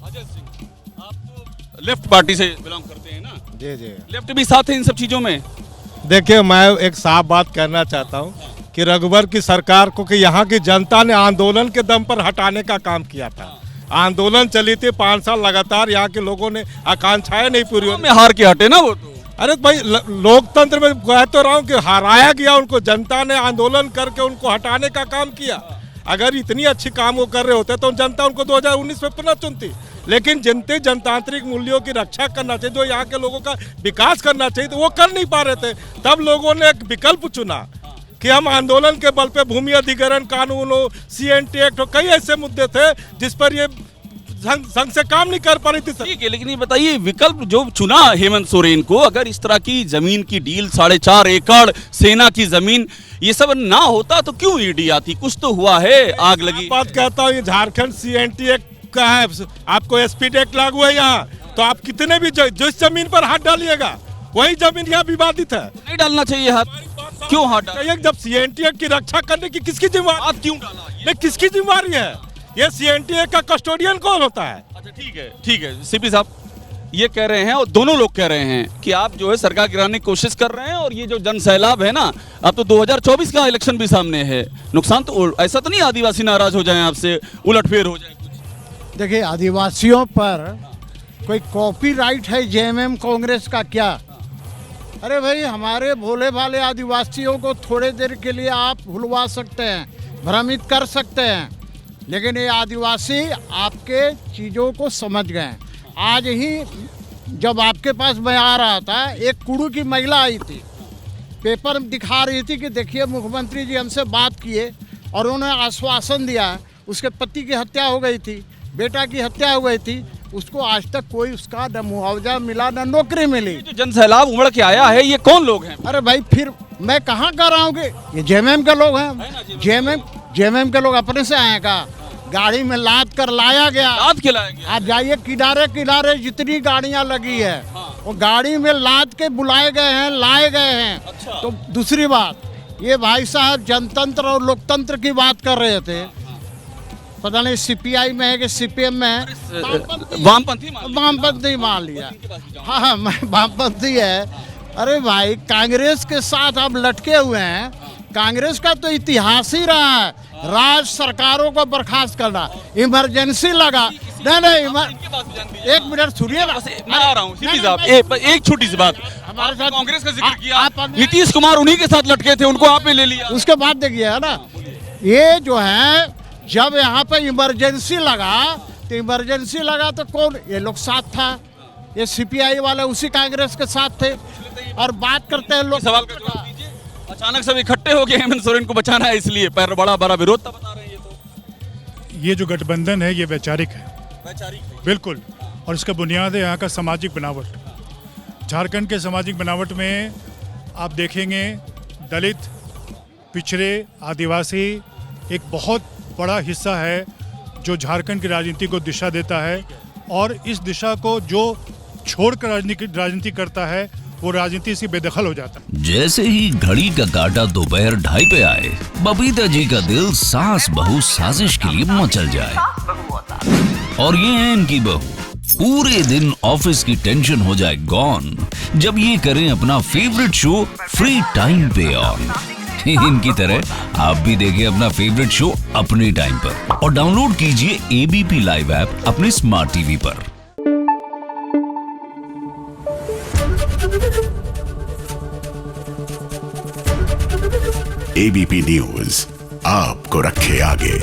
अजय सिंह, आप तो left party से बिलोंग करते हैं ना? जी जी। लेफ्ट भी साथ है इन सब चीजों में? देखिए, मैं एक साफ बात कहना चाहता हूँ कि रघुवर की सरकार को कि यहाँ की जनता ने आंदोलन के दम पर हटाने का काम किया था। आंदोलन चली थी 5 साल लगातार, यहाँ के लोगों ने आकांक्षाएं नहीं पूरी में हार के हटे ना वो तो। अरे भाई, लोकतंत्र में कह तो रहा हूँ कि हराया गया उनको, जनता ने आंदोलन करके उनको हटाने का काम किया। अगर इतनी अच्छी काम वो कर रहे होते तो जनता उनको 2019 में पुनः चुनती। लेकिन जनतांत्रिक मूल्यों की रक्षा करना चाहिए, जो यहाँ के लोगों का विकास करना चाहिए, तो वो कर नहीं पा रहे थे। तब लोगों ने एक विकल्प चुना कि हम आंदोलन के बल पे भूमि अधिग्रहण कानून हो, CNT एक्ट हो, कई ऐसे मुद्दे थे जिस पर ये संघ से काम नहीं कर पा रही थी। ठीक है, लेकिन ये बताइए, विकल्प जो चुना हेमंत सोरेन को, अगर इस तरह की जमीन की डील 4.5 एकड़ सेना की जमीन ये सब ना होता तो क्यों ईडी आती? कुछ तो हुआ है, आग लगी। बात कहता हूँ, ये झारखंड CNT एक्ट का है, आपको SPD एक्ट लागू है यहाँ, तो आप कितने भी जिस जमीन पर हाथ डालिएगा वही जमीन यहाँ विवादित है। नहीं डालना चाहिए हाथ, क्यों हाथ डाल? जब CNT एक्ट की रक्षा करने की किसकी जिम्मेवारी? हाथ क्यों डाला? नहीं, किसकी जिम्मेवारी है? ये CNT एक्ट का कस्टोडियन कौन होता है? अच्छा ठीक है CP साहब ये कह रहे हैं और दोनों लोग कह रहे हैं कि आप जो है सरकार गिराने की कोशिश कर रहे हैं, और ये जो जन सैलाब है ना, अब तो 2024 का इलेक्शन भी सामने है, नुकसान तो ऐसा तो नहीं आदिवासी नाराज हो जाए आपसे, उलटफेर हो जाए कुछ? देखिए, आदिवासियों पर कोई कॉपीराइट है JMM कांग्रेस का क्या? अरे भाई, हमारे भोले भाले आदिवासियों को थोड़े देर के लिए आप भुलवा सकते हैं, भ्रमित कर सकते हैं, लेकिन ये आदिवासी आपके चीज़ों को समझ गए। आज ही जब आपके पास मैं आ रहा था, एक कुड़ू की महिला आई थी, पेपर दिखा रही थी कि देखिए मुख्यमंत्री जी हमसे बात किए और उन्होंने आश्वासन दिया। उसके पति की हत्या हो गई थी, बेटा की हत्या हो गई थी, उसको आज तक कोई उसका न मुआवजा मिला न नौकरी मिली। जो जन सैलाब उमड़ के आया है, ये कौन लोग हैं? अरे भाई, फिर मैं कहाँ कर रहा हूँ कि ये JMM के लोग हैं। JMM के लोग अपने से आए का, गाड़ी में लाद कर लाया गया। लाद के लाया गया? आप जाइए, किनारे किनारे जितनी गाड़ियाँ लगी है, वो गाड़ी में लाद के बुलाए गए हैं, लाए गए हैं। अच्छा। तो दूसरी बात, ये भाई साहब जनतंत्र और लोकतंत्र की बात कर रहे थे, पता नहीं CPI में है कि CPM में है, वामपंथी मान लिया। हाँ, मैं वामपंथी है। अरे भाई, कांग्रेस के साथ आप लटके हुए हैं। कांग्रेस का तो इतिहास ही रहा है राज्य सरकारों को बर्खास्त करना, इमरजेंसी लगा। नहीं, एक मिनट सुनिए ना, मैं आ रहा हूँ CP साहब, एक छोटी सी बात। हमारे साथ कांग्रेस का जिक्र किया, नीतीश कुमार उन्हीं के साथ लटके थे, उनको आपने ले लिया। उसके बाद देखिए, है ना, ये जो है, जब यहाँ पे इमरजेंसी लगा तो कौन? ये लोग साथ था, ये CPI वाले उसी कांग्रेस के साथ थे। और बात करते हैं लोग, सवाल का जवाब दीजिए। अचानक सब इकट्ठे हो गए हेमंत सोरेन को बचाना है, इसलिए पर बड़ा विरोध था, बता रहे हैं। ये जो गठबंधन है ये वैचारिक है, बिल्कुल, और इसका बुनियाद है यहाँ का सामाजिक बनावट। झारखंड के सामाजिक बनावट में आप देखेंगे, दलित, पिछड़े, आदिवासी एक बहुत बड़ा हिस्सा है जो झारखंड की राजनीति को दिशा देता है, और इस दिशा को जो छोड़कर राजनीति करता है वो राजनीति से बेदखल हो जाता है। जैसे ही घड़ी का काटा दोपहर 2:30 पे आए, बबीता जी का दिल सास बहू साजिश के लिए मचल जाए। और ये है इनकी बहू, पूरे दिन ऑफिस की टेंशन हो जाए गॉन जब ये करें अपना फेवरेट शो फ्री टाइम पे ऑन। इनकी तरह आप भी देखिए अपना फेवरेट शो अपने टाइम पर, और डाउनलोड कीजिए ABP लाइव ऐप अपने स्मार्ट टीवी पर। ABP न्यूज आपको रखे आगे।